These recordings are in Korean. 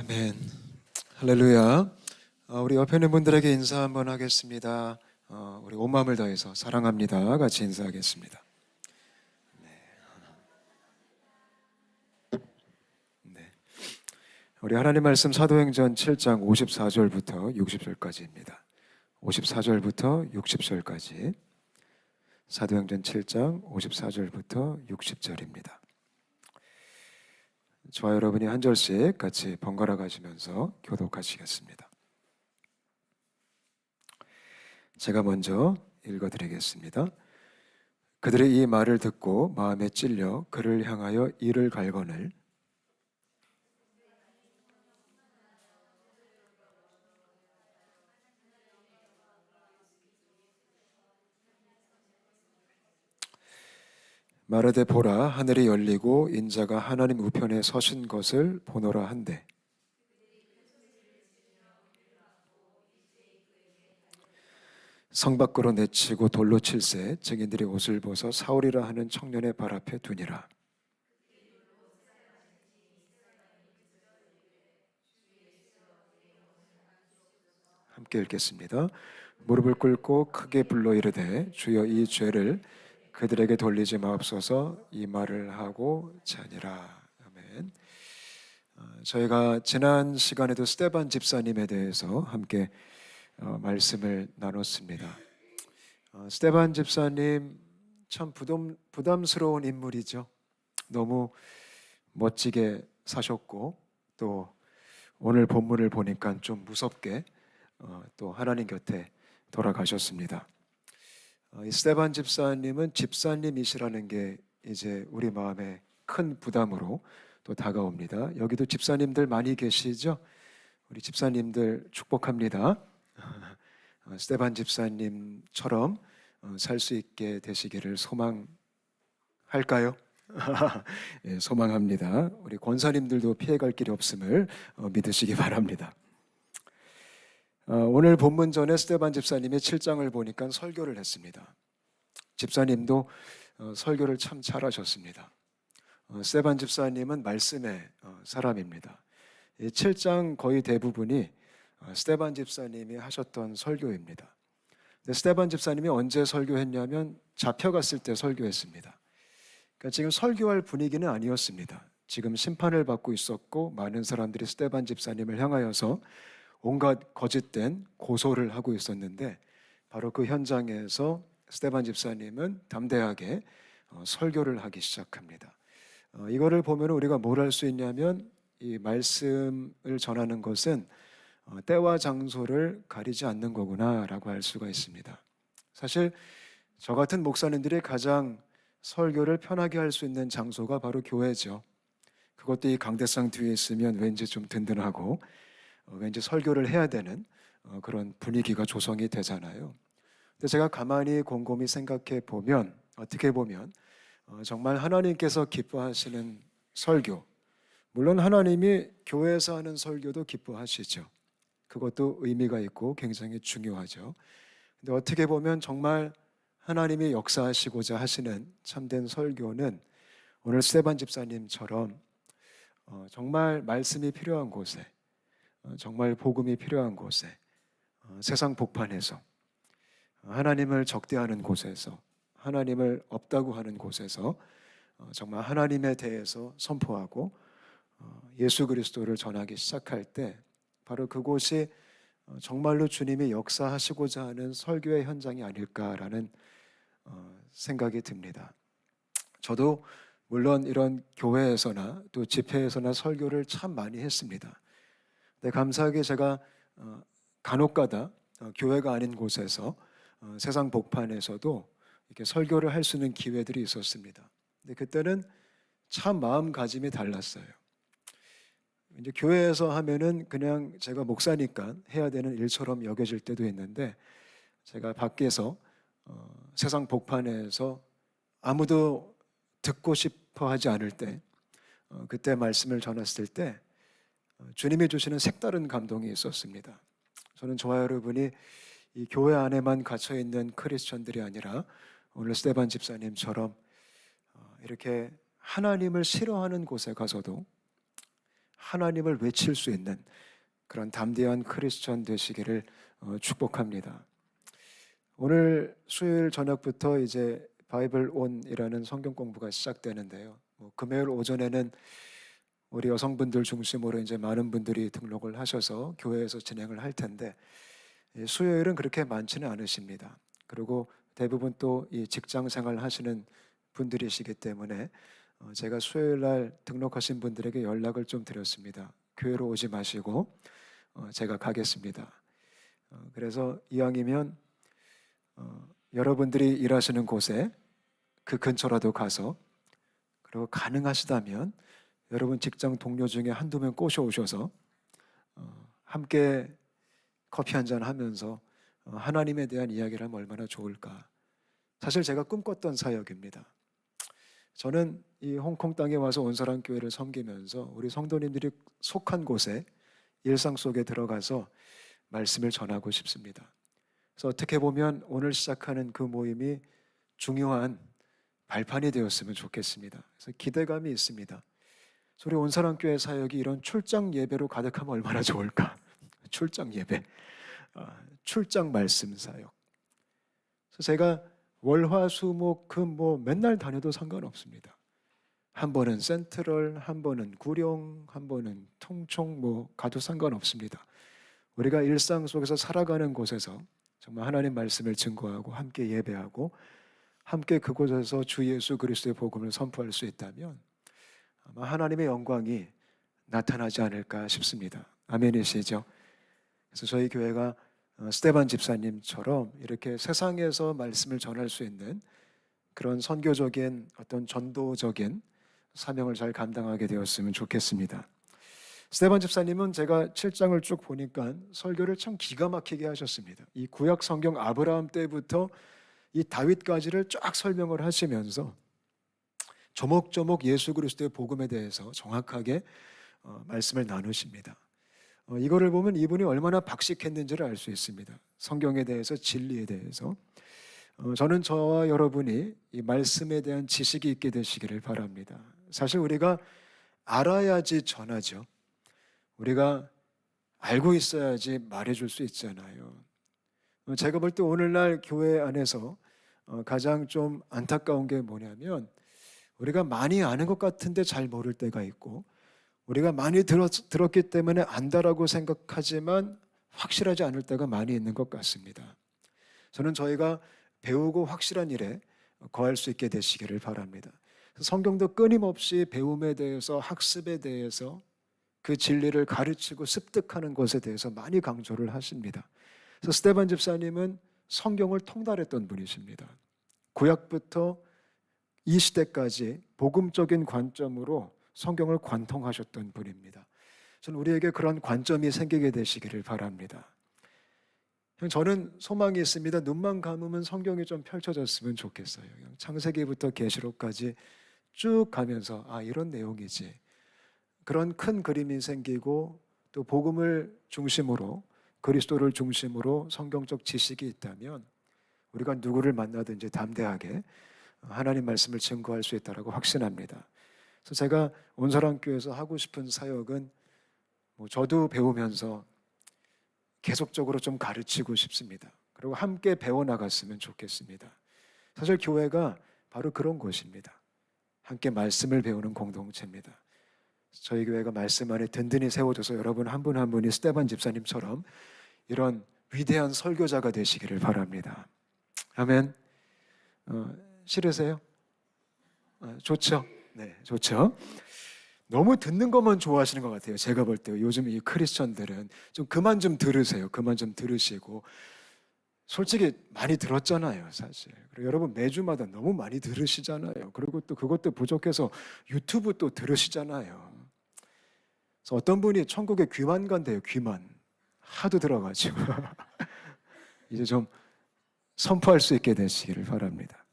아멘. 할렐루야. 우리 옆에 있는 분들에게 인사 한번 하겠습니다. 우리 온 마음을 다해서 사랑합니다. 같이 인사하겠습니다. 네. 우리 하나님 말씀 사도행전 7장 54절부터 60절까지입니다. 54절부터 60절까지 사도행전 7장 54절부터 60절입니다. 저와 여러분이 한 절씩 같이 번갈아 가시면서 교독하시겠습니다. 제가 먼저 읽어드리겠습니다. 그들의 이 말을 듣고 마음에 찔려 그를 향하여 이를 갈거늘 말하되 보라 하늘이 열리고 인자가 하나님 우편에 서신 것을 보노라 한대 성 밖으로 내치고 돌로 칠세 증인들이 옷을 벗어 사울이라 하는 청년의 발 앞에 두니라. 함께 읽겠습니다. 무릎을 꿇고 크게 불러 이르되 주여 이 죄를 그들에게 돌리지 마옵소서 이 말을 하고 자니라. 아멘. 저희가 지난 시간에도 스데반 집사님에 대해서 함께 말씀을 나눴습니다. 스데반 집사님 참 부담스러운 인물이죠. 너무 멋지게 사셨고 또 오늘 본문을 보니까 좀 무섭게 또 하나님 곁에 돌아가셨습니다. 이 스데반 집사님은 집사님이시라는 게 이제 우리 마음에 큰 부담으로 또 다가옵니다. 여기도 집사님들 많이 계시죠? 우리 집사님들 축복합니다. 스데반 집사님처럼 살 수 있게 되시기를 소망할까요? 예, 소망합니다. 우리 권사님들도 피해갈 길이 없음을 믿으시기 바랍니다. 오늘 본문 전에 스데반 집사님의 7장을 보니까 설교를 했습니다. 집사님도 설교를 참 잘하셨습니다. 스데반 집사님은 말씀의 사람입니다. 7장 거의 대부분이 스데반 집사님이 하셨던 설교입니다. 스데반 집사님이 언제 설교했냐면 잡혀갔을 때 설교했습니다. 그러니까 지금 설교할 분위기는 아니었습니다. 지금 심판을 받고 있었고 많은 사람들이 스데반 집사님을 향하여서 온갖 거짓된 고소를 하고 있었는데 바로 그 현장에서 스데반 집사님은 담대하게 설교를 하기 시작합니다. 이거를 보면 우리가 뭘 할 수 있냐면 이 말씀을 전하는 것은 때와 장소를 가리지 않는 거구나라고 할 수가 있습니다. 사실 저 같은 목사님들이 가장 설교를 편하게 할 수 있는 장소가 바로 교회죠. 그것도 이 강대상 뒤에 있으면 왠지 좀 든든하고 왠지 설교를 해야 되는 그런 분위기가 조성이 되잖아요. 근데 제가 가만히 곰곰이 생각해 보면 어떻게 보면 정말 하나님께서 기뻐하시는 설교, 물론 하나님이 교회에서 하는 설교도 기뻐하시죠. 그것도 의미가 있고 굉장히 중요하죠. 근데 어떻게 보면 정말 하나님이 역사하시고자 하시는 참된 설교는 오늘 스데반 집사님처럼 정말 말씀이 필요한 곳에 정말 복음이 필요한 곳에 세상 복판에서 하나님을 적대하는 곳에서 하나님을 없다고 하는 곳에서 정말 하나님에 대해서 선포하고 예수 그리스도를 전하기 시작할 때 바로 그곳이 정말로 주님이 역사하시고자 하는 설교의 현장이 아닐까라는 생각이 듭니다. 저도 물론 이런 교회에서나 또 집회에서나 설교를 참 많이 했습니다. 근데 감사하게 제가 간혹가다 교회가 아닌 곳에서 세상 복판에서도 이렇게 설교를 할 수 있는 기회들이 있었습니다. 근데 그때는 참 마음가짐이 달랐어요. 이제 교회에서 하면은 그냥 제가 목사니까 해야 되는 일처럼 여겨질 때도 있는데 제가 밖에서 세상 복판에서 아무도 듣고 싶어 하지 않을 때 그때 말씀을 전했을 때 주님이 주시는 색다른 감동이 있었습니다. 저는 저와 여러분이 이 교회 안에만 갇혀 있는 크리스천들이 아니라 오늘 스데반 집사님처럼 이렇게 하나님을 싫어하는 곳에 가서도 하나님을 외칠 수 있는 그런 담대한 크리스천 되시기를 축복합니다. 오늘 수요일 저녁부터 이제 바이블 온이라는 성경 공부가 시작되는데요. 금요일 오전에는 우리 여성분들 중심으로 이제 많은 분들이 등록을 하셔서 교회에서 진행을 할 텐데, 수요일은 그렇게 많지는 않으십니다. 그리고 대부분 또 이 직장 생활 하시는 분들이시기 때문에 제가 수요일 날 등록하신 분들에게 연락을 좀 드렸습니다. 교회로 오지 마시고 제가 가겠습니다. 그래서 이왕이면 여러분들이 일하시는 곳에 그 근처라도 가서, 그리고 가능하시다면 여러분 직장 동료 중에 한두 명 꼬셔오셔서 함께 커피 한잔 하면서 하나님에 대한 이야기를 하면 얼마나 좋을까. 사실 제가 꿈꿨던 사역입니다. 저는 이 홍콩 땅에 와서 온사랑교회를 섬기면서 우리 성도님들이 속한 곳에 일상 속에 들어가서 말씀을 전하고 싶습니다. 그래서 어떻게 보면 오늘 시작하는 그 모임이 중요한 발판이 되었으면 좋겠습니다. 그래서 기대감이 있습니다. 우리 온사랑교회 사역이 이런 출장 예배로 가득하면 얼마나 좋을까. 출장 예배, 출장 말씀 사역. 그래서 제가 월화수목금 맨날 다녀도 상관없습니다. 한 번은 센트럴, 한 번은 구룡, 한 번은 통총 가도 상관없습니다. 우리가 일상 속에서 살아가는 곳에서 정말 하나님 말씀을 증거하고 함께 예배하고 함께 그곳에서 주 예수 그리스도의 복음을 선포할 수 있다면 아마 하나님의 영광이 나타나지 않을까 싶습니다. 아멘이시죠? 그래서 저희 교회가 스테반 집사님처럼 이렇게 세상에서 말씀을 전할 수 있는 그런 선교적인 어떤 전도적인 사명을 잘 감당하게 되었으면 좋겠습니다. 스테반 집사님은 제가 7장을 쭉 보니까 설교를 참 기가 막히게 하셨습니다. 이 구약 성경 아브라함 때부터 이 다윗까지를 쫙 설명을 하시면서 조목조목 예수 그리스도의 복음에 대해서 정확하게 말씀을 나누십니다. 이거를 보면 이분이 얼마나 박식했는지를 알 수 있습니다. 성경에 대해서, 진리에 대해서. 저는 저와 여러분이 이 말씀에 대한 지식이 있게 되시기를 바랍니다. 사실 우리가 알아야지 전하죠. 우리가 알고 있어야지 말해줄 수 있잖아요. 제가 볼 때 오늘날 교회 안에서 가장 좀 안타까운 게 뭐냐면, 우리가 많이 아는 것 같은데 잘 모를 때가 있고, 우리가 많이 들었기 때문에 안다라고 생각하지만 확실하지 않을 때가 많이 있는 것 같습니다. 저는 저희가 배우고 확실한 일에 거할 수 있게 되시기를 바랍니다. 성경도 끊임없이 배움에 대해서, 학습에 대해서, 그 진리를 가르치고 습득하는 것에 대해서 많이 강조를 하십니다. 그래서 스테반 집사님은 성경을 통달했던 분이십니다. 구약부터 이 시대까지 복음적인 관점으로 성경을 관통하셨던 분입니다. 저는 우리에게 그런 관점이 생기게 되시기를 바랍니다. 저는 소망이 있습니다. 눈만 감으면 성경이 좀 펼쳐졌으면 좋겠어요. 창세기부터 계시록까지 쭉 가면서 이런 내용이지. 그런 큰 그림이 생기고, 또 복음을 중심으로, 그리스도를 중심으로 성경적 지식이 있다면 우리가 누구를 만나든지 담대하게 하나님 말씀을 증거할 수 있다고 확신합니다. 그래서 제가 온사랑교회에서 하고 싶은 사역은 저도 배우면서 계속적으로 좀 가르치고 싶습니다. 그리고 함께 배워나갔으면 좋겠습니다. 사실 교회가 바로 그런 곳입니다. 함께 말씀을 배우는 공동체입니다. 저희 교회가 말씀 안에 든든히 세워져서 여러분 한 분 한 분이 스테반 집사님처럼 이런 위대한 설교자가 되시기를 바랍니다. 아멘. 싫으세요? 좋죠? 네, 좋죠? 너무 듣는 것만 좋아하시는 것 같아요. 제가 볼 때 요즘 이 크리스천들은 좀 그만 좀 들으세요. 그만 좀 들으시고. 솔직히 많이 들었잖아요, 사실. 그리고 여러분 매주마다 너무 많이 들으시잖아요. 그리고 또 그것도 부족해서 유튜브 또 들으시잖아요. 그래서 어떤 분이 천국에 귀만 간대요. 귀만. 하도 들어가지고. 이제 좀 선포할 수 있게 되시기를 바랍니다.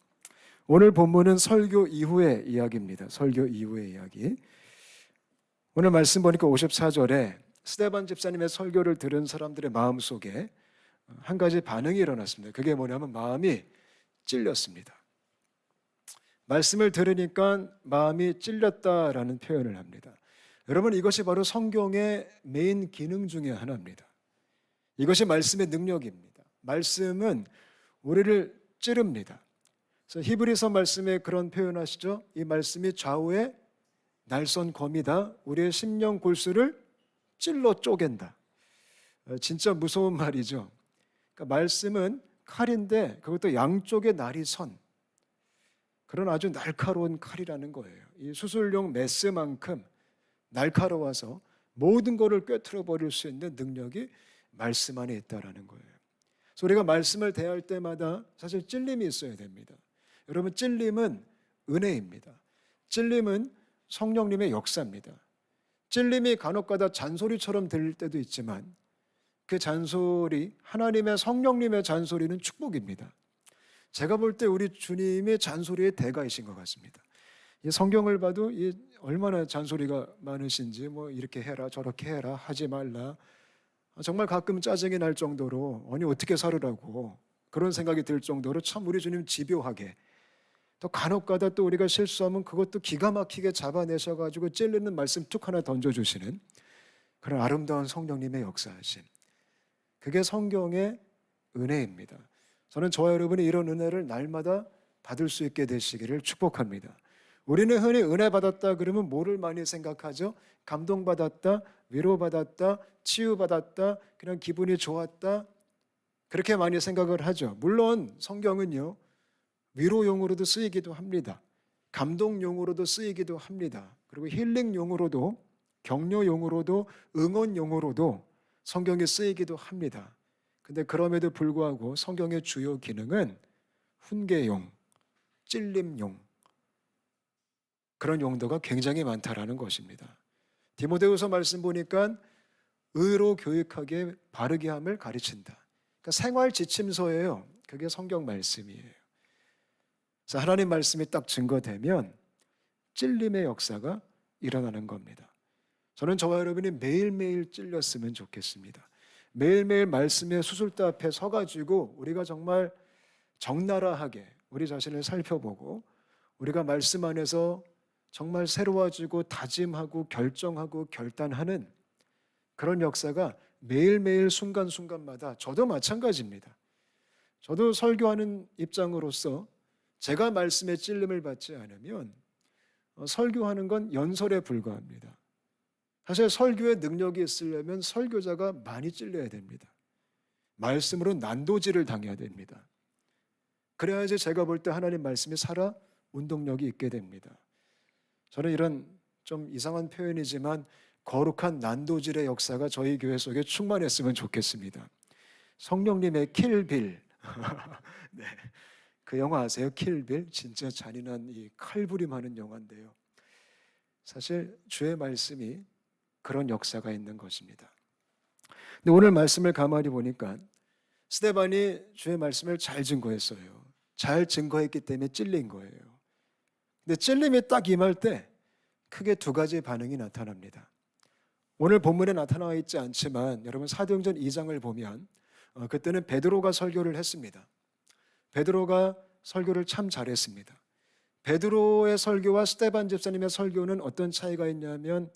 오늘 본문은 설교 이후의 이야기입니다. 설교 이후의 이야기. 오늘 말씀 보니까 54절에 스데반 집사님의 설교를 들은 사람들의 마음속에 한 가지 반응이 일어났습니다. 그게 뭐냐면 마음이 찔렸습니다. 말씀을 들으니까 마음이 찔렸다라는 표현을 합니다. 여러분, 이것이 바로 성경의 메인 기능 중에 하나입니다. 이것이 말씀의 능력입니다. 말씀은 우리를 찌릅니다. 그래서 히브리서 말씀에 그런 표현하시죠. 이 말씀이 좌우의 날선 검이다. 우리의 심령 골수를 찔러 쪼갠다. 진짜 무서운 말이죠. 그러니까 말씀은 칼인데 그것도 양쪽에 날이 선 그런 아주 날카로운 칼이라는 거예요. 이 수술용 메스만큼 날카로워서 모든 것을 꿰뚫어 버릴 수 있는 능력이 말씀 안에 있다라는 거예요. 그래서 우리가 말씀을 대할 때마다 사실 찔림이 있어야 됩니다. 여러분, 찔림은 은혜입니다. 찔림은 성령님의 역사입니다. 찔림이 간혹가다 잔소리처럼 들릴 때도 있지만 그 잔소리, 하나님의 성령님의 잔소리는 축복입니다. 제가 볼 때 우리 주님의 잔소리의 대가이신 것 같습니다. 이 성경을 봐도 얼마나 잔소리가 많으신지, 뭐 이렇게 해라 저렇게 해라 하지 말라, 정말 가끔 짜증이 날 정도로 아니 어떻게 살으라고 그런 생각이 들 정도로 참 우리 주님 집요하게, 또 간혹가다 또 우리가 실수하면 그것도 기가 막히게 잡아내셔가지고 찔리는 말씀 툭 하나 던져주시는 그런 아름다운 성령님의 역사하심, 그게 성경의 은혜입니다. 저는 저와 여러분이 이런 은혜를 날마다 받을 수 있게 되시기를 축복합니다. 우리는 흔히 은혜 받았다 그러면 뭐를 많이 생각하죠? 감동받았다, 위로받았다, 치유받았다, 그냥 기분이 좋았다, 그렇게 많이 생각을 하죠. 물론 성경은요, 위로용으로도 쓰이기도 합니다. 감동용으로도 쓰이기도 합니다. 그리고 힐링용으로도, 격려용으로도, 응원용으로도 성경이 쓰이기도 합니다. 근데 그럼에도 불구하고 성경의 주요 기능은 훈계용, 찔림용, 그런 용도가 굉장히 많다라는 것입니다. 디모데후서 말씀 보니까 의로 교육하게 바르게 함을 가르친다. 그러니까 생활 지침서예요. 그게 성경 말씀이에요. 그래서 하나님 말씀이 딱 증거되면 찔림의 역사가 일어나는 겁니다. 저는 저와 여러분이 매일매일 찔렸으면 좋겠습니다. 매일매일 말씀의 수술대 앞에 서가지고 우리가 정말 적나라하게 우리 자신을 살펴보고 우리가 말씀 안에서 정말 새로워지고 다짐하고 결정하고 결단하는 그런 역사가 매일매일 순간순간마다, 저도 마찬가지입니다. 저도 설교하는 입장으로서 제가 말씀의 찔림을 받지 않으면 설교하는 건 연설에 불과합니다. 사실 설교의 능력이 있으려면 설교자가 많이 찔려야 됩니다. 말씀으로 난도질을 당해야 됩니다. 그래야지 제가 볼 때 하나님 말씀이 살아 운동력이 있게 됩니다. 저는 이런 좀 이상한 표현이지만 거룩한 난도질의 역사가 저희 교회 속에 충만했으면 좋겠습니다. 성령님의 킬빌 네, 그 영화 아세요? 킬빌? 진짜 잔인한 이 칼부림하는 영화인데요. 사실 주의 말씀이 그런 역사가 있는 것입니다. 근데 오늘 말씀을 가만히 보니까 스데반이 주의 말씀을 잘 증거했어요. 잘 증거했기 때문에 찔린 거예요. 근데 찔림이 딱 임할 때 크게 두 가지 반응이 나타납니다. 오늘 본문에 나타나 있지 않지만 여러분 사도행전 2장을 보면 그때는 베드로가 설교를 했습니다. 베드로가 설교를 참 잘했습니다. 베드로의 설교와 스데반 집사님의 설교는 어떤 차이가 있냐면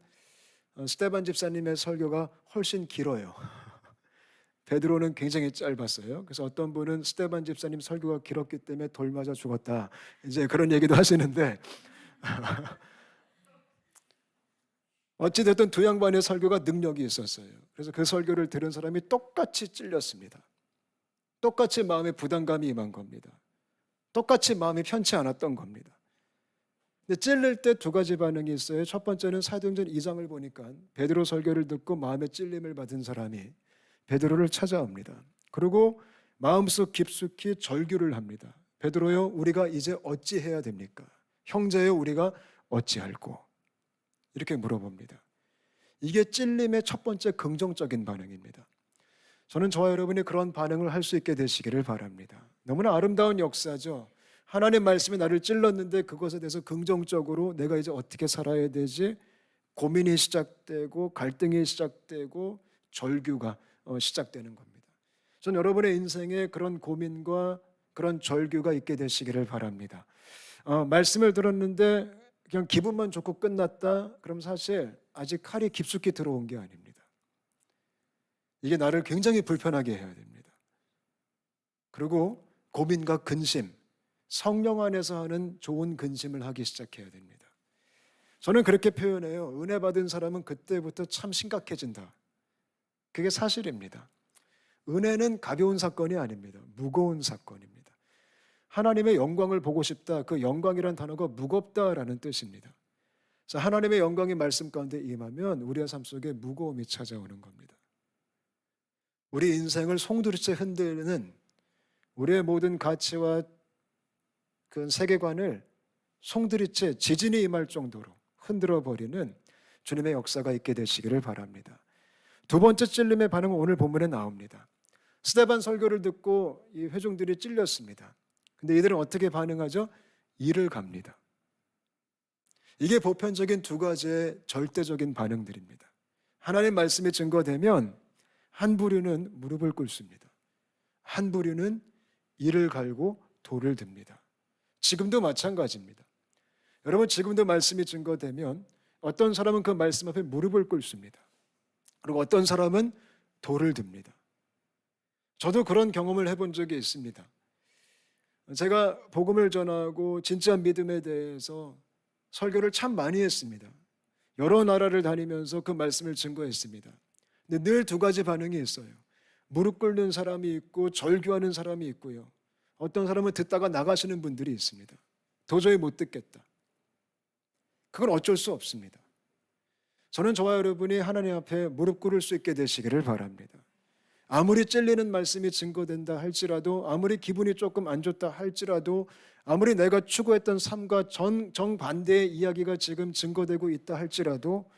스데반 집사님의 설교가 훨씬 길어요. 베드로는 굉장히 짧았어요. 그래서 어떤 분은 스데반 집사님 설교가 길었기 때문에 돌 맞아 죽었다, 이제 그런 얘기도 하시는데 어찌됐든 두 양반의 설교가 능력이 있었어요. 그래서 그 설교를 들은 사람이 똑같이 찔렸습니다. 똑같이 마음에 부담감이 임한 겁니다. 똑같이 마음이 편치 않았던 겁니다. 근데 찔릴 때 두 가지 반응이 있어요. 첫 번째는 사도행전 2장을 보니까 베드로 설교를 듣고 마음에 찔림을 받은 사람이 베드로를 찾아옵니다. 그리고 마음속 깊숙이 절규를 합니다. 베드로여, 우리가 이제 어찌해야 됩니까? 형제여, 우리가 어찌할꼬? 이렇게 물어봅니다. 이게 찔림의 첫 번째 긍정적인 반응입니다. 저는 저와 여러분이 그런 반응을 할 수 있게 되시기를 바랍니다. 너무나 아름다운 역사죠. 하나님 말씀이 나를 찔렀는데 그것에 대해서 긍정적으로 내가 이제 어떻게 살아야 되지? 고민이 시작되고 갈등이 시작되고 절규가 시작되는 겁니다. 전 여러분의 인생에 그런 고민과 그런 절규가 있게 되시기를 바랍니다. 말씀을 들었는데 그냥 기분만 좋고 끝났다? 그럼 사실 아직 칼이 깊숙이 들어온 게 아닙니다. 이게 나를 굉장히 불편하게 해야 됩니다. 그리고 고민과 근심, 성령 안에서 하는 좋은 근심을 하기 시작해야 됩니다. 저는 그렇게 표현해요. 은혜 받은 사람은 그때부터 참 심각해진다. 그게 사실입니다. 은혜는 가벼운 사건이 아닙니다. 무거운 사건입니다. 하나님의 영광을 보고 싶다. 그 영광이란 단어가 무겁다라는 뜻입니다. 그래서 하나님의 영광이 말씀 가운데 임하면 우리의 삶 속에 무거움이 찾아오는 겁니다. 우리 인생을 송두리째 흔드는 우리의 모든 가치와 그 세계관을 송두리째 지진이 임할 정도로 흔들어 버리는 주님의 역사가 있게 되시기를 바랍니다. 두 번째 찔림의 반응은 오늘 본문에 나옵니다. 스데반 설교를 듣고 이 회중들이 찔렸습니다. 근데 이들은 어떻게 반응하죠? 이를 갑니다. 이게 보편적인 두 가지의 절대적인 반응들입니다. 하나님 말씀이 증거되면 한 부류는 무릎을 꿇습니다. 한 부류는 이를 갈고 돌을 듭니다. 지금도 마찬가지입니다. 여러분, 지금도 말씀이 증거되면 어떤 사람은 그 말씀 앞에 무릎을 꿇습니다. 그리고 어떤 사람은 돌을 듭니다. 저도 그런 경험을 해본 적이 있습니다. 제가 복음을 전하고 진짜 믿음에 대해서 설교를 참 많이 했습니다. 여러 나라를 다니면서 그 말씀을 증거했습니다. 근데 늘 두 가지 반응이 있어요. 무릎 꿇는 사람이 있고 절규하는 사람이 있고요. 어떤 사람은 듣다가 나가시는 분들이 있습니다. 도저히 못 듣겠다. 그건 어쩔 수 없습니다. 저는 저와 여러분이 하나님 앞에 무릎 꿇을 수 있게 되시기를 바랍니다. 아무리 찔리는 말씀이 증거된다 할지라도, 아무리 기분이 조금 안 좋다 할지라도, 아무리 내가 추구했던 삶과 정반대의 이야기가 지금 증거되고 있다 할지라도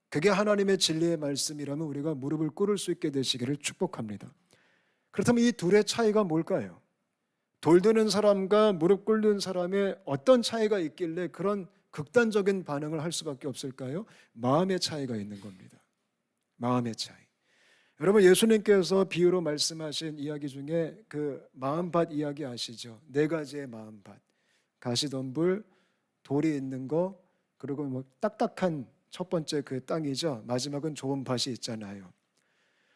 그게 하나님의 진리의 말씀이라면 우리가 무릎을 꿇을 수 있게 되시기를 축복합니다. 그렇다면 이 둘의 차이가 뭘까요? 돌 드는 사람과 무릎 꿇는 사람의 어떤 차이가 있길래 그런 극단적인 반응을 할 수밖에 없을까요? 마음의 차이가 있는 겁니다. 마음의 차이. 여러분, 예수님께서 비유로 말씀하신 이야기 중에 그 마음밭 이야기 아시죠? 네 가지의 마음밭. 가시덤불, 돌이 있는 거, 그리고 뭐 딱딱한 첫 번째 그 땅이죠. 마지막은 좋은 밭이 있잖아요.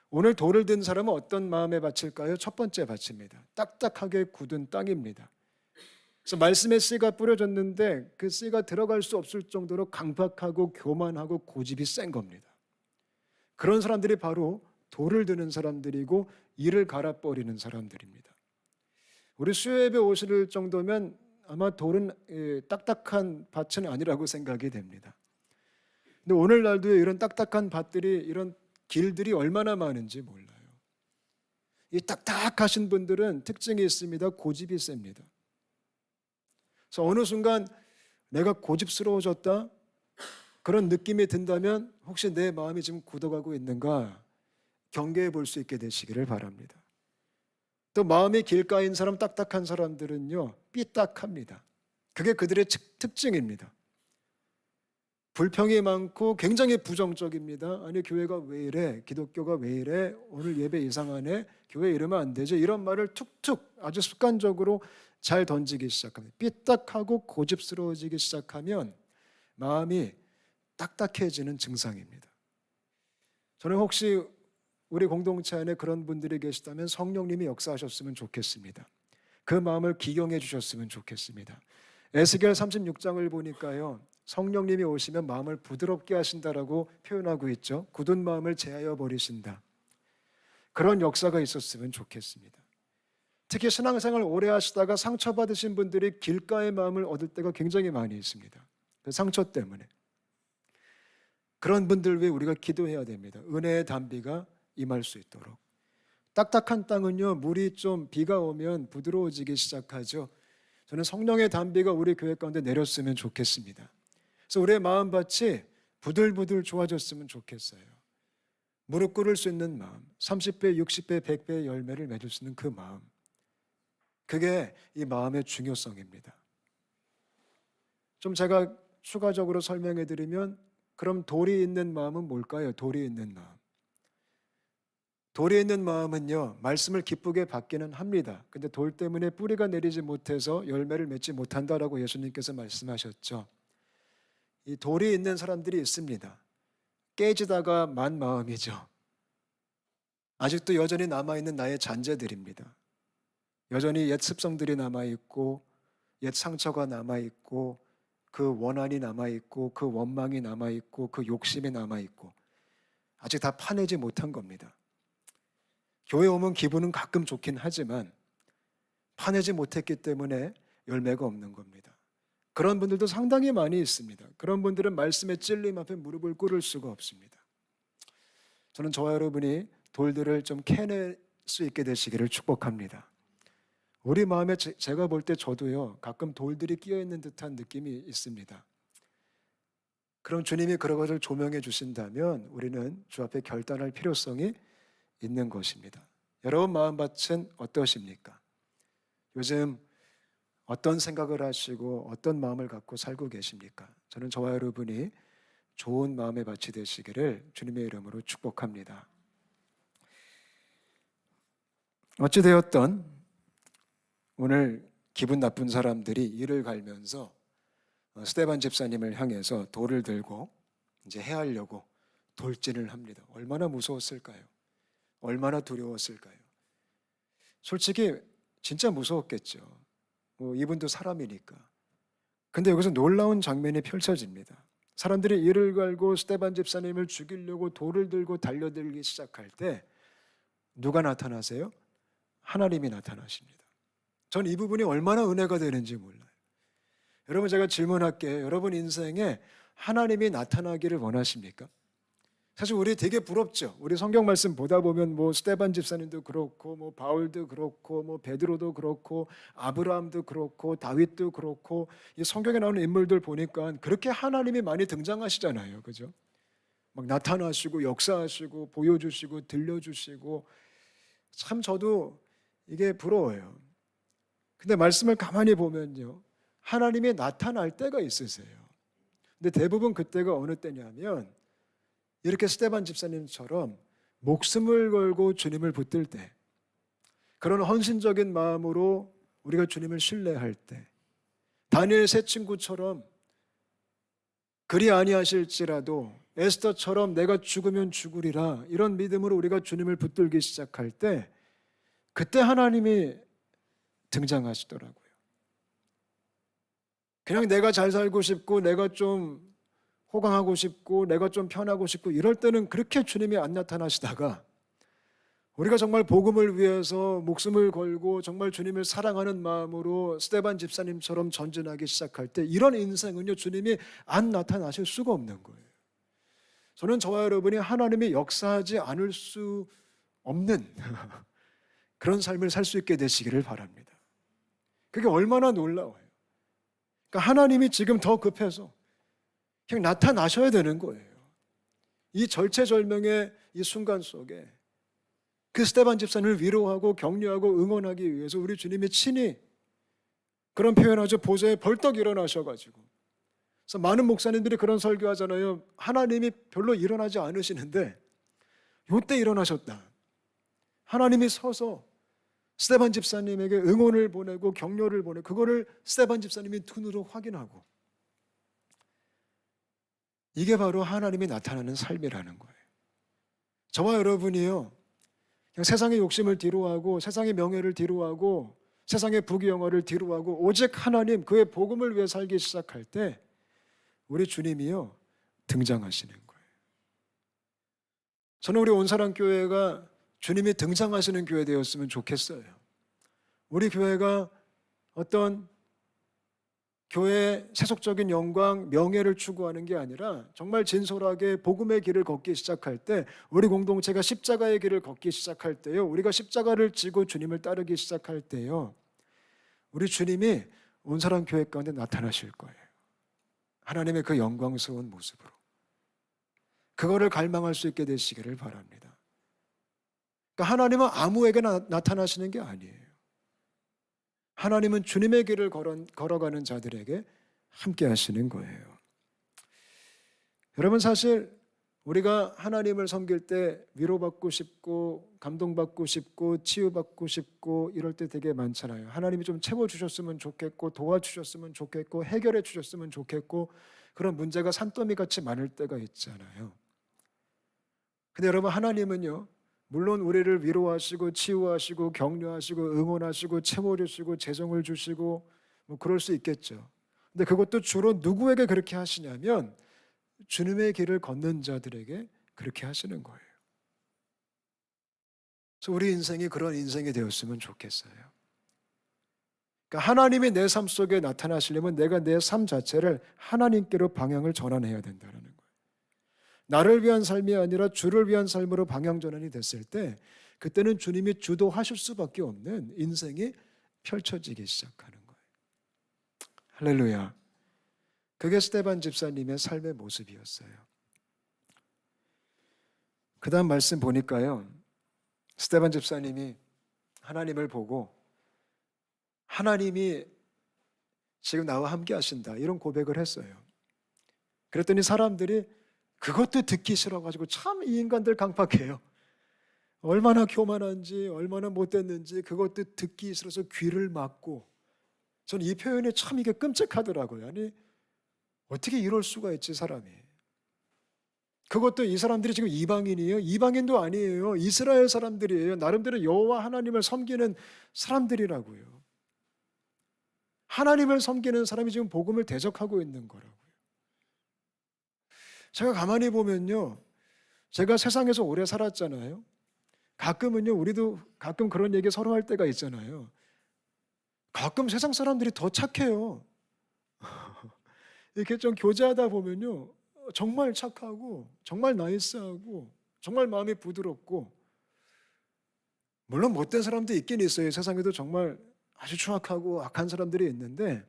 오늘 돌을 든 사람은 어떤 마음의 밭일까요? 첫 번째 밭입니다. 딱딱하게 굳은 땅입니다. 그래서 말씀의 씨가 뿌려졌는데 그 씨가 들어갈 수 없을 정도로 강박하고 교만하고 고집이 센 겁니다. 그런 사람들이 바로 돌을 드는 사람들이고 이를 갈아버리는 사람들입니다. 우리 수요예배 오실 정도면 아마 돌은 딱딱한 밭은 아니라고 생각이 됩니다. 근데 오늘날도 이런 딱딱한 밭들이, 이런 길들이 얼마나 많은지 몰라요. 이 딱딱하신 분들은 특징이 있습니다. 고집이 셉니다. 그래서 어느 순간 내가 고집스러워졌다? 그런 느낌이 든다면 혹시 내 마음이 지금 굳어가고 있는가 경계해 볼 수 있게 되시기를 바랍니다. 또 마음이 길가인 사람, 딱딱한 사람들은요, 삐딱합니다. 그게 그들의 특징입니다. 불평이 많고 굉장히 부정적입니다. 아니, 교회가 왜 이래? 기독교가 왜 이래? 오늘 예배 이상하네? 교회 이러면 안 되죠? 이런 말을 툭툭 아주 습관적으로 잘 던지기 시작합니다. 삐딱하고 고집스러워지기 시작하면 마음이 딱딱해지는 증상입니다. 저는 혹시 우리 공동체 안에 그런 분들이 계시다면 성령님이 역사하셨으면 좋겠습니다. 그 마음을 기경해 주셨으면 좋겠습니다. 에스겔 36장을 보니까요, 성령님이 오시면 마음을 부드럽게 하신다라고 표현하고 있죠. 굳은 마음을 제하여 버리신다. 그런 역사가 있었으면 좋겠습니다. 특히 신앙생활 오래 하시다가 상처받으신 분들이 길가의 마음을 얻을 때가 굉장히 많이 있습니다. 그 상처 때문에. 그런 분들 위해 우리가 기도해야 됩니다. 은혜의 단비가 임할 수 있도록. 딱딱한 땅은요, 물이 좀 비가 오면 부드러워지기 시작하죠. 저는 성령의 단비가 우리 교회 가운데 내렸으면 좋겠습니다. 그래서 우리의 마음밭이 부들부들 좋아졌으면 좋겠어요. 무릎 꿇을 수 있는 마음, 30배, 60배, 100배의 열매를 맺을 수 있는 그 마음, 그게 이 마음의 중요성입니다. 좀 제가 추가적으로 설명해 드리면, 그럼 돌이 있는 마음은 뭘까요? 돌이 있는 마음. 돌이 있는 마음은요, 말씀을 기쁘게 받기는 합니다. 근데 돌 때문에 뿌리가 내리지 못해서 열매를 맺지 못한다라고 예수님께서 말씀하셨죠. 이 돌이 있는 사람들이 있습니다. 깨지다가 만 마음이죠. 아직도 여전히 남아있는 나의 잔재들입니다. 여전히 옛 습성들이 남아있고 옛 상처가 남아있고 그 원한이 남아있고 그 원망이 남아있고 그 욕심이 남아있고 아직 다 파내지 못한 겁니다. 교회 오면 기분은 가끔 좋긴 하지만 파내지 못했기 때문에 열매가 없는 겁니다. 그런 분들도 상당히 많이 있습니다. 그런 분들은 말씀의 찔림 앞에 무릎을 꿇을 수가 없습니다. 저는 저와 여러분이 돌들을 좀 캐낼 수 있게 되시기를 축복합니다. 우리 마음에 제가 볼 때 저도요, 가끔 돌들이 끼어 있는 듯한 느낌이 있습니다. 그럼 주님이 그런 것을 조명해 주신다면 우리는 주 앞에 결단할 필요성이 있는 것입니다. 여러분 마음밭은 어떠십니까? 요즘 어떤 생각을 하시고 어떤 마음을 갖고 살고 계십니까? 저는 저와 여러분이 좋은 마음의 밭이 되시기를 주님의 이름으로 축복합니다. 어찌되었던 오늘 기분 나쁜 사람들이 이를 갈면서 스데반 집사님을 향해서 돌을 들고 이제 해하려고 돌진을 합니다. 얼마나 무서웠을까요? 얼마나 두려웠을까요? 솔직히 진짜 무서웠겠죠. 이분도 사람이니까. 근데 여기서 놀라운 장면이 펼쳐집니다. 사람들이 이를 갈고 스데반 집사님을 죽이려고 돌을 들고 달려들기 시작할 때 누가 나타나세요? 하나님이 나타나십니다. 전 이 부분이 얼마나 은혜가 되는지 몰라요. 여러분, 제가 질문할게요. 여러분 인생에 하나님이 나타나기를 원하십니까? 사실 우리 되게 부럽죠. 우리 성경 말씀 보다 보면 스데반 집사님도 그렇고 바울도 그렇고 베드로도 그렇고 아브라함도 그렇고 다윗도 그렇고 이 성경에 나오는 인물들 보니까 그렇게 하나님이 많이 등장하시잖아요. 그죠? 막 나타나시고 역사하시고 보여주시고 들려주시고 참 저도 이게 부러워요. 근데 말씀을 가만히 보면요, 하나님이 나타날 때가 있으세요. 근데 대부분 그때가 어느 때냐면 이렇게 스데반 집사님처럼 목숨을 걸고 주님을 붙들 때, 그런 헌신적인 마음으로 우리가 주님을 신뢰할 때, 다니엘 세 친구처럼 그리 아니하실지라도 에스더처럼 내가 죽으면 죽으리라 이런 믿음으로 우리가 주님을 붙들기 시작할 때, 그때 하나님이 등장하시더라고요. 그냥 내가 잘 살고 싶고 내가 좀 호강하고 싶고 내가 좀 편하고 싶고 이럴 때는 그렇게 주님이 안 나타나시다가 우리가 정말 복음을 위해서 목숨을 걸고 정말 주님을 사랑하는 마음으로 스데반 집사님처럼 전진하기 시작할 때 이런 인생은요, 주님이 안 나타나실 수가 없는 거예요. 저는 저와 여러분이 하나님이 역사하지 않을 수 없는 그런 삶을 살 수 있게 되시기를 바랍니다. 그게 얼마나 놀라워요. 그러니까 하나님이 지금 더 급해서 그냥 나타나셔야 되는 거예요. 이 절체절명의 이 순간 속에 그 스데반 집사님을 위로하고 격려하고 응원하기 위해서 우리 주님이 친히 그런 표현하죠. 보좌에 벌떡 일어나셔가지고. 그래서 많은 목사님들이 그런 설교하잖아요. 하나님이 별로 일어나지 않으시는데 요때 일어나셨다. 하나님이 서서 스데반 집사님에게 응원을 보내고 격려를 보내고 그거를 스데반 집사님이 눈으로 확인하고, 이게 바로 하나님이 나타나는 삶이라는 거예요. 저와 여러분이요, 그냥 세상의 욕심을 뒤로하고 세상의 명예를 뒤로하고 세상의 부귀영화를 뒤로하고 오직 하나님, 그의 복음을 위해 살기 시작할 때 우리 주님이요 등장하시는 거예요. 저는 우리 온사랑교회가 주님이 등장하시는 교회 되었으면 좋겠어요. 우리 교회가 어떤 교회의 세속적인 영광, 명예를 추구하는 게 아니라 정말 진솔하게 복음의 길을 걷기 시작할 때, 우리 공동체가 십자가의 길을 걷기 시작할 때요, 우리가 십자가를 지고 주님을 따르기 시작할 때요, 우리 주님이 온사랑교회 가운데 나타나실 거예요. 하나님의 그 영광스러운 모습으로. 그거를 갈망할 수 있게 되시기를 바랍니다. 그러니까 하나님은 아무에게나 나타나시는 게 아니에요. 하나님은 주님의 길을 걸어가는 자들에게 함께 하시는 거예요. 여러분, 사실 우리가 하나님을 섬길 때 위로받고 싶고 감동받고 싶고 치유받고 싶고 이럴 때 되게 많잖아요. 하나님이 좀 채워주셨으면 좋겠고 도와주셨으면 좋겠고 해결해 주셨으면 좋겠고 그런 문제가 산더미같이 많을 때가 있잖아요. 근데 여러분, 하나님은요, 물론 우리를 위로하시고 치유하시고 격려하시고 응원하시고 채워주시고 재정을 주시고 뭐 그럴 수 있겠죠. 근데 그것도 주로 누구에게 그렇게 하시냐면 주님의 길을 걷는 자들에게 그렇게 하시는 거예요. 그래서 우리 인생이 그런 인생이 되었으면 좋겠어요. 그러니까 하나님이 내 삶 속에 나타나시려면 내가 내 삶 자체를 하나님께로 방향을 전환해야 된다는 거예요. 나를 위한 삶이 아니라 주를 위한 삶으로 방향 전환이 됐을 때 그때는 주님이 주도하실 수밖에 없는 인생이 펼쳐지기 시작하는 거예요. 할렐루야. 그게 스데반 집사님의 삶의 모습이었어요. 그 다음 말씀 보니까요, 스데반 집사님이 하나님을 보고 하나님이 지금 나와 함께 하신다 이런 고백을 했어요. 그랬더니 사람들이 그것도 듣기 싫어가지고 참 이 인간들 강팍해요. 얼마나 교만한지 얼마나 못됐는지 그것도 듣기 싫어서 귀를 막고, 저는 이 표현이 참 이게 끔찍하더라고요. 아니 어떻게 이럴 수가 있지 사람이. 그것도 이 사람들이 지금 이방인이에요? 이방인도 아니에요. 이스라엘 사람들이에요. 나름대로 여호와 하나님을 섬기는 사람들이라고요. 하나님을 섬기는 사람이 지금 복음을 대적하고 있는 거라고요. 제가 가만히 보면요, 제가 세상에서 오래 살았잖아요. 가끔은요, 우리도 가끔 그런 얘기 서로 할 때가 있잖아요. 가끔 세상 사람들이 더 착해요. 이렇게 좀 교제하다 보면요, 정말 착하고 정말 나이스하고 정말 마음이 부드럽고, 물론 못된 사람도 있긴 있어요. 세상에도 정말 아주 추악하고 악한 사람들이 있는데,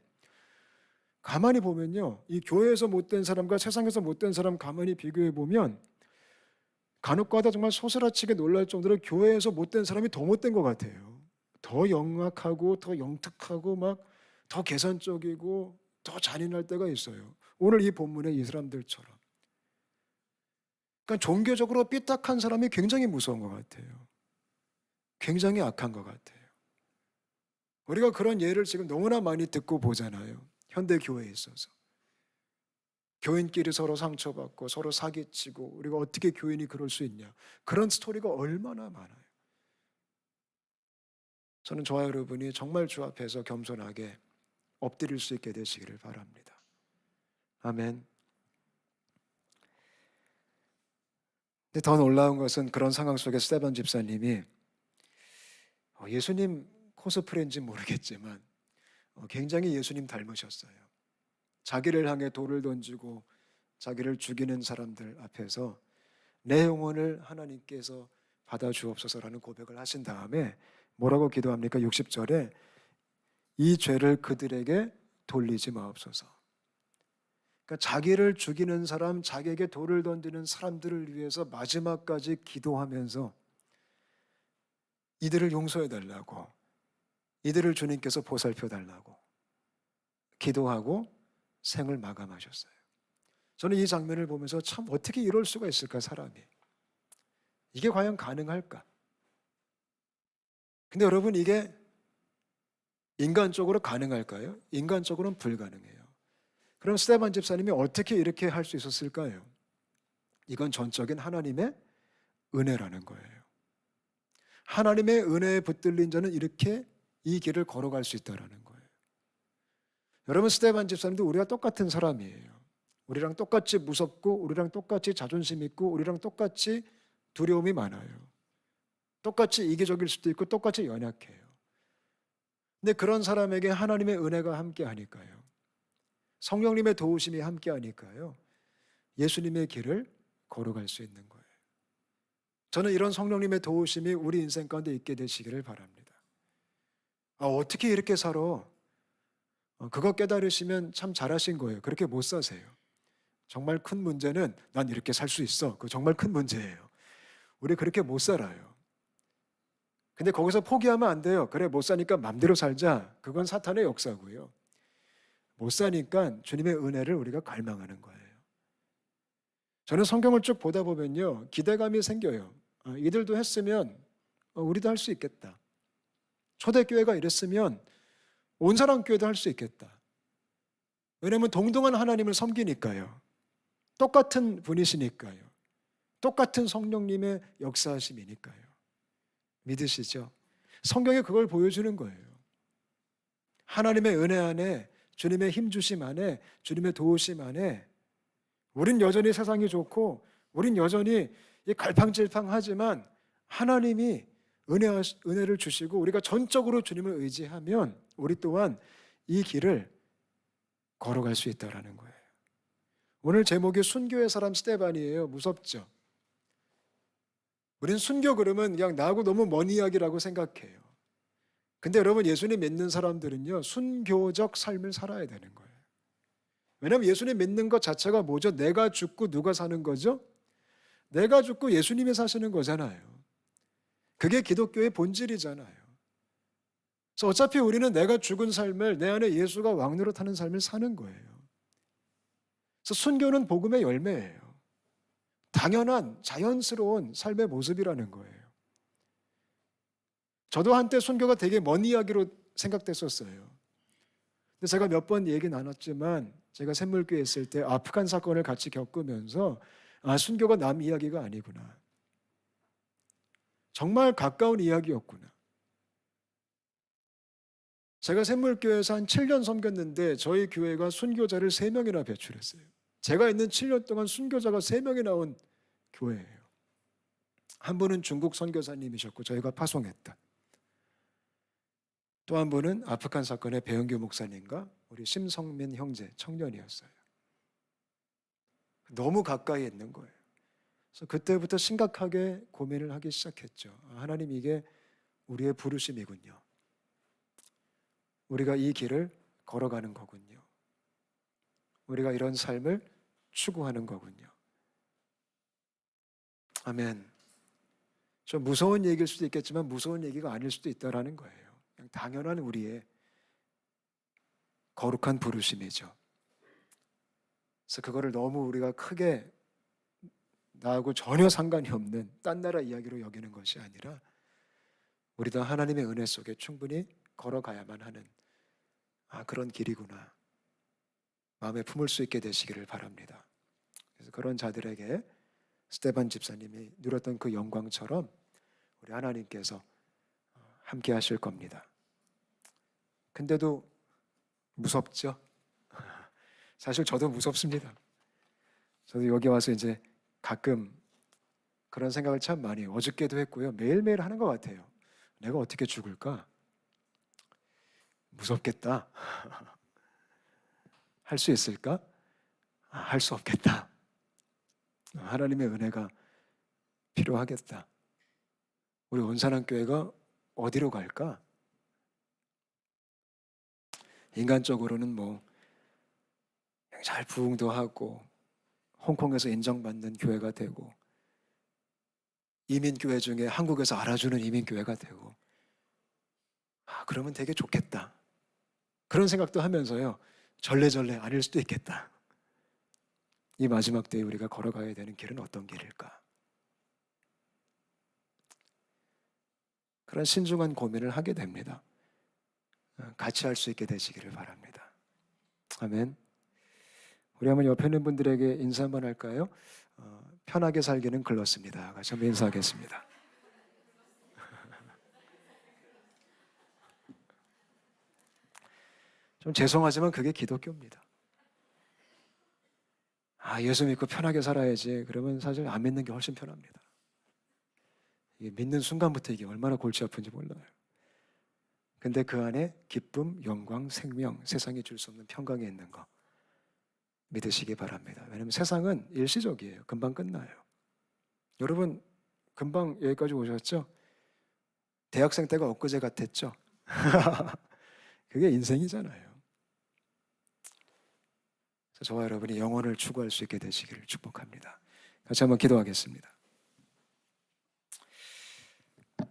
가만히 보면요, 이 교회에서 못된 사람과 세상에서 못된 사람 가만히 비교해 보면 간혹가다 정말 소스라치게 놀랄 정도로 교회에서 못된 사람이 더 못된 것 같아요. 더 영악하고 더 영특하고 막 더 계산적이고 더 잔인할 때가 있어요. 오늘 이 본문의 이 사람들처럼. 그러니까 종교적으로 삐딱한 사람이 굉장히 무서운 것 같아요. 굉장히 악한 것 같아요. 우리가 그런 예를 지금 너무나 많이 듣고 보잖아요. 현대 교회에 있어서. 교인끼리 서로 상처받고 서로 사기치고, 우리가 어떻게 교인이 그럴 수 있냐. 그런 스토리가 얼마나 많아요. 저는 저와 여러분이 정말 주 앞에서 겸손하게 엎드릴 수 있게 되시기를 바랍니다. 아멘. 근데 더 놀라운 것은 그런 상황 속에 스데반 집사님이 예수님 코스프레인지 모르겠지만 굉장히 예수님 닮으셨어요. 자기를 향해 돌을 던지고 자기를 죽이는 사람들 앞에서 내 영혼을 하나님께서 받아주옵소서라는 고백을 하신 다음에 뭐라고 기도합니까? 60절에 이 죄를 그들에게 돌리지 마옵소서. 그러니까 자기를 죽이는 사람, 자기에게 돌을 던지는 사람들을 위해서 마지막까지 기도하면서 이들을 용서해달라고, 이들을 주님께서 보살펴달라고 기도하고 생을 마감하셨어요. 저는 이 장면을 보면서 참 어떻게 이럴 수가 있을까, 사람이. 이게 과연 가능할까? 근데 여러분, 이게 인간적으로 가능할까요? 인간적으로는 불가능해요. 그럼 스데반 집사님이 어떻게 이렇게 할 수 있었을까요? 이건 전적인 하나님의 은혜라는 거예요. 하나님의 은혜에 붙들린 자는 이렇게 이 길을 걸어갈 수 있다는 거예요. 여러분, 스데반 집사님도 우리가 똑같은 사람이에요. 우리랑 똑같이 무섭고 우리랑 똑같이 자존심 있고 우리랑 똑같이 두려움이 많아요. 똑같이 이기적일 수도 있고 똑같이 연약해요. 근데 그런 사람에게 하나님의 은혜가 함께 하니까요, 성령님의 도우심이 함께 하니까요, 예수님의 길을 걸어갈 수 있는 거예요. 저는 이런 성령님의 도우심이 우리 인생 가운데 있게 되시기를 바랍니다. 어떻게 이렇게 살아? 그거 깨달으시면 참 잘하신 거예요. 그렇게 못 사세요. 정말 큰 문제는 난 이렇게 살 수 있어. 그거 정말 큰 문제예요. 우리 그렇게 못 살아요. 근데 거기서 포기하면 안 돼요. 그래, 못 사니까 맘대로 살자. 그건 사탄의 역사고요. 못 사니까 주님의 은혜를 우리가 갈망하는 거예요. 저는 성경을 쭉 보다 보면요, 기대감이 생겨요. 이들도 했으면 우리도 할 수 있겠다. 초대교회가 이랬으면 온 사람 교회도 할 수 있겠다. 왜냐하면 동등한 하나님을 섬기니까요. 똑같은 분이시니까요. 똑같은 성령님의 역사하심이니까요. 믿으시죠? 성경이 그걸 보여주는 거예요. 하나님의 은혜 안에, 주님의 힘주심 안에, 주님의 도우심 안에 우린 여전히 세상이 좋고 우린 여전히 갈팡질팡하지만 하나님이 은혜를 주시고 우리가 전적으로 주님을 의지하면 우리 또한 이 길을 걸어갈 수 있다는 거예요. 오늘 제목이 순교의 사람 스데반이에요. 무섭죠? 우린 순교 그러면 그냥 나하고 너무 먼 이야기라고 생각해요. 근데 여러분, 예수님 믿는 사람들은요, 순교적 삶을 살아야 되는 거예요. 왜냐하면 예수님 믿는 것 자체가 뭐죠? 내가 죽고 누가 사는 거죠? 내가 죽고 예수님이 사시는 거잖아요. 그게 기독교의 본질이잖아요. 그래서 어차피 우리는 내가 죽은 삶을 내 안에 예수가 왕노릇하는 삶을 사는 거예요. 그래서 순교는 복음의 열매예요. 당연한 자연스러운 삶의 모습이라는 거예요. 저도 한때 순교가 되게 먼 이야기로 생각됐었어요. 근데 제가 몇 번 얘기 나눴지만 제가 샘물교회에 있을 때 아프간 사건을 같이 겪으면서 순교가 남 이야기가 아니구나. 정말 가까운 이야기였구나. 제가 샘물교회에서 한 7년 섬겼는데 저희 교회가 순교자를 3명이나 배출했어요. 제가 있는 7년 동안 순교자가 3명이 나온 교회예요. 한 분은 중국 선교사님이셨고 저희가 파송했다. 또 한 분은 아프간 사건의 배영규 목사님과 우리 심성민 형제 청년이었어요. 너무 가까이 있는 거예요. 그래서 그때부터 심각하게 고민을 하기 시작했죠. 하나님, 이게 우리의 부르심이군요. 우리가 이 길을 걸어가는 거군요. 우리가 이런 삶을 추구하는 거군요. 아멘. 좀 무서운 얘기일 수도 있겠지만 무서운 얘기가 아닐 수도 있다라는 거예요. 그냥 당연한 우리의 거룩한 부르심이죠. 그래서 그거를 너무 우리가 크게 나하고 전혀 상관이 없는 딴 나라 이야기로 여기는 것이 아니라 우리도 하나님의 은혜 속에 충분히 걸어가야만 하는 그런 길이구나 마음에 품을 수 있게 되시기를 바랍니다. 그래서 그런 자들에게 스데반 집사님이 누렸던 그 영광처럼 우리 하나님께서 함께 하실 겁니다. 근데도 무섭죠? 사실 저도 무섭습니다. 저도 여기 와서 이제 가끔 그런 생각을 참 많이 해요. 어저께도 했고요. 매일매일 하는 것 같아요. 내가 어떻게 죽을까? 무섭겠다. 할 수 있을까? 할 수 없겠다. 하나님의 은혜가 필요하겠다. 우리 온산항교회가 어디로 갈까? 인간적으로는 잘 부흥도 하고 홍콩에서 인정받는 교회가 되고 이민교회 중에 한국에서 알아주는 이민교회가 되고 그러면 되게 좋겠다. 그런 생각도 하면서요. 절레절레 아닐 수도 있겠다. 이 마지막 때에 우리가 걸어가야 되는 길은 어떤 길일까? 그런 신중한 고민을 하게 됩니다. 같이 할 수 있게 되시기를 바랍니다. 아멘. 우리 한번 옆에 있는 분들에게 인사 한번 할까요? 편하게 살기는 글렀습니다. 같이 한번 인사하겠습니다. 좀 죄송하지만 그게 기독교입니다. 예수 믿고 편하게 살아야지. 그러면 사실 안 믿는 게 훨씬 편합니다. 이게 믿는 순간부터 이게 얼마나 골치 아픈지 몰라요. 근데 그 안에 기쁨, 영광, 생명, 세상이 줄 수 없는 평강이 있는 거 믿으시기 바랍니다. 왜냐하면 세상은 일시적이에요. 금방 끝나요. 여러분 금방 여기까지 오셨죠? 대학생 때가 엊그제 같았죠? 그게 인생이잖아요. 그래서 저와 여러분이 영혼을 추구할 수 있게 되시기를 축복합니다. 같이 한번 기도하겠습니다.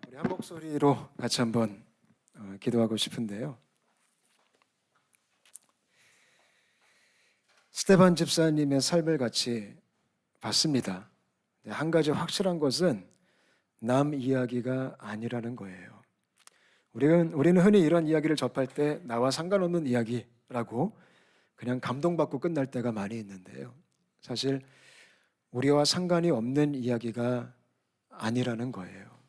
우리 한 목소리로 같이 한번 기도하고 싶은데요. 스데반 집사님의 삶을 같이 봤습니다. 한 가지 확실한 것은 남 이야기가 아니라는 거예요. 우리는 흔히 이런 이야기를 접할 때 나와 상관없는 이야기라고 그냥 감동받고 끝날 때가 많이 있는데요. 사실 우리와 상관이 없는 이야기가 아니라는 거예요.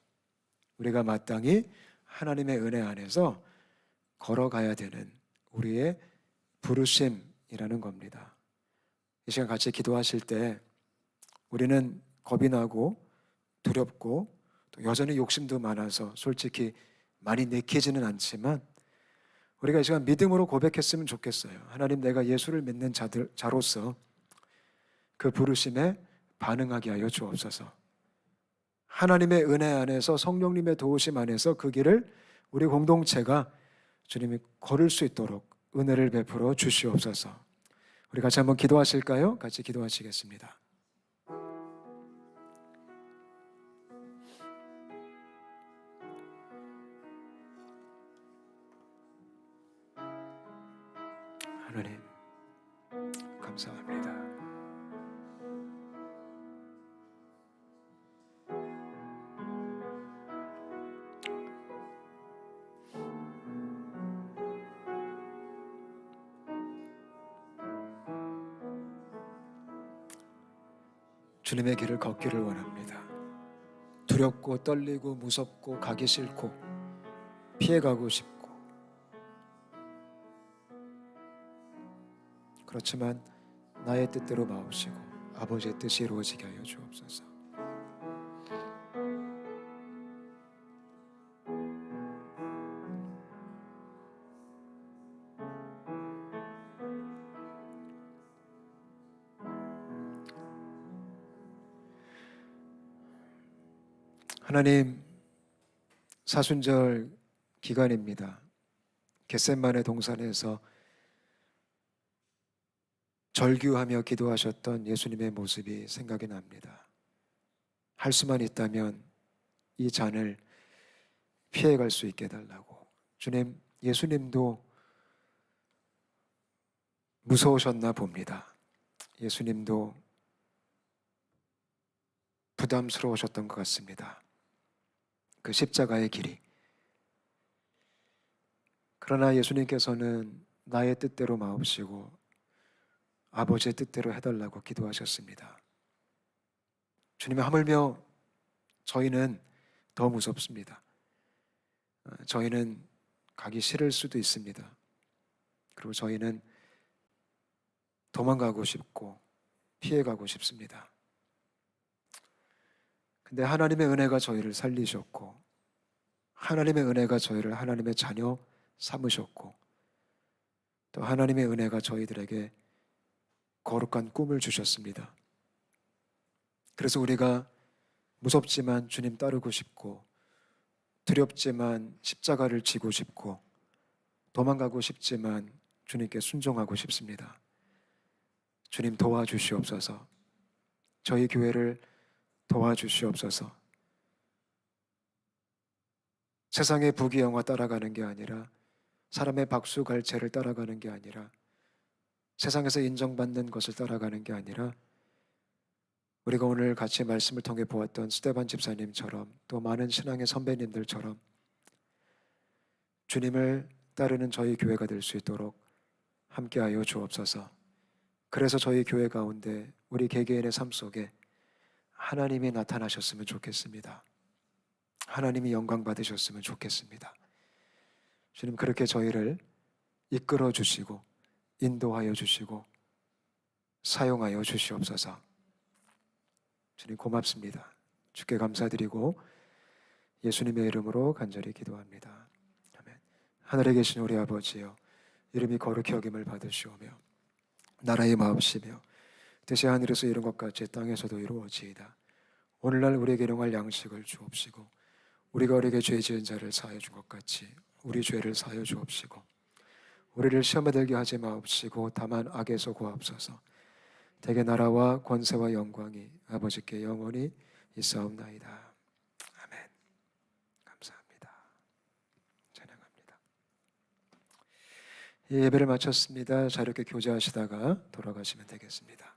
우리가 마땅히 하나님의 은혜 안에서 걸어가야 되는 우리의 부르심이라는 겁니다. 이 시간 같이 기도하실 때 우리는 겁이 나고 두렵고 또 여전히 욕심도 많아서 솔직히 많이 내키지는 않지만 우리가 이 시간 믿음으로 고백했으면 좋겠어요. 하나님, 내가 예수를 믿는 자로서 그 부르심에 반응하게 하여 주옵소서. 하나님의 은혜 안에서 성령님의 도우심 안에서 그 길을 우리 공동체가 주님이 걸을 수 있도록 은혜를 베풀어 주시옵소서. 우리 같이 한번 기도하실까요? 같이 기도하시겠습니다. 하나님, 감사합니다. 주님의 길을 걷기를 원합니다. 두렵고 떨리고 무섭고 가기 싫고 피해가고 싶고, 그렇지만 나의 뜻대로 마옵시고 아버지의 뜻이 이루어지게 하여 주옵소서. 하나님, 사순절 기간입니다. 겟셋마네 동산에서 절규하며 기도하셨던 예수님의 모습이 생각이 납니다. 할 수만 있다면 이 잔을 피해갈 수 있게 해달라고. 주님, 예수님도 무서우셨나 봅니다. 예수님도 부담스러우셨던 것 같습니다. 그 십자가의 길이. 그러나 예수님께서는 나의 뜻대로 마옵시고 아버지의 뜻대로 해달라고 기도하셨습니다. 주님이 하물며 저희는 더 무섭습니다. 저희는 가기 싫을 수도 있습니다. 그리고 저희는 도망가고 싶고 피해가고 싶습니다. 근데 하나님의 은혜가 저희를 살리셨고 하나님의 은혜가 저희를 하나님의 자녀 삼으셨고 또 하나님의 은혜가 저희들에게 거룩한 꿈을 주셨습니다. 그래서 우리가 무섭지만 주님 따르고 싶고 두렵지만 십자가를 지고 싶고 도망가고 싶지만 주님께 순종하고 싶습니다. 주님 도와주시옵소서. 저희 교회를 도와주시옵소서. 세상의 부귀영화 따라가는 게 아니라 사람의 박수갈채를 따라가는 게 아니라 세상에서 인정받는 것을 따라가는 게 아니라 우리가 오늘 같이 말씀을 통해 보았던 스데반 집사님처럼 또 많은 신앙의 선배님들처럼 주님을 따르는 저희 교회가 될 수 있도록 함께하여 주옵소서. 그래서 저희 교회 가운데 우리 개개인의 삶 속에 하나님이 나타나셨으면 좋겠습니다. 하나님이 영광 받으셨으면 좋겠습니다. 주님, 그렇게 저희를 이끌어 주시고 인도하여 주시고 사용하여 주시옵소서. 주님 고맙습니다. 주께 감사드리고 예수님의 이름으로 간절히 기도합니다. 아멘. 하늘에 계신 우리 아버지여, 이름이 거룩히 여김을 받으시오며 나라의 마음씨며 뜻이 하늘에서 이룬 것 같이 땅에서도 이루어지이다. 오늘날 우리에게 일용할 양식을 주옵시고 우리가 우리에게 죄 지은 자를 사하여 준 것 같이 우리 죄를 사하여 주옵시고 우리를 시험에 들게 하지 마옵시고 다만 악에서 구하옵소서. 대개 나라와 권세와 영광이 아버지께 영원히 있사옵나이다. 아멘. 감사합니다. 찬양합니다. 예배를 마쳤습니다. 자유롭게 교제하시다가 돌아가시면 되겠습니다.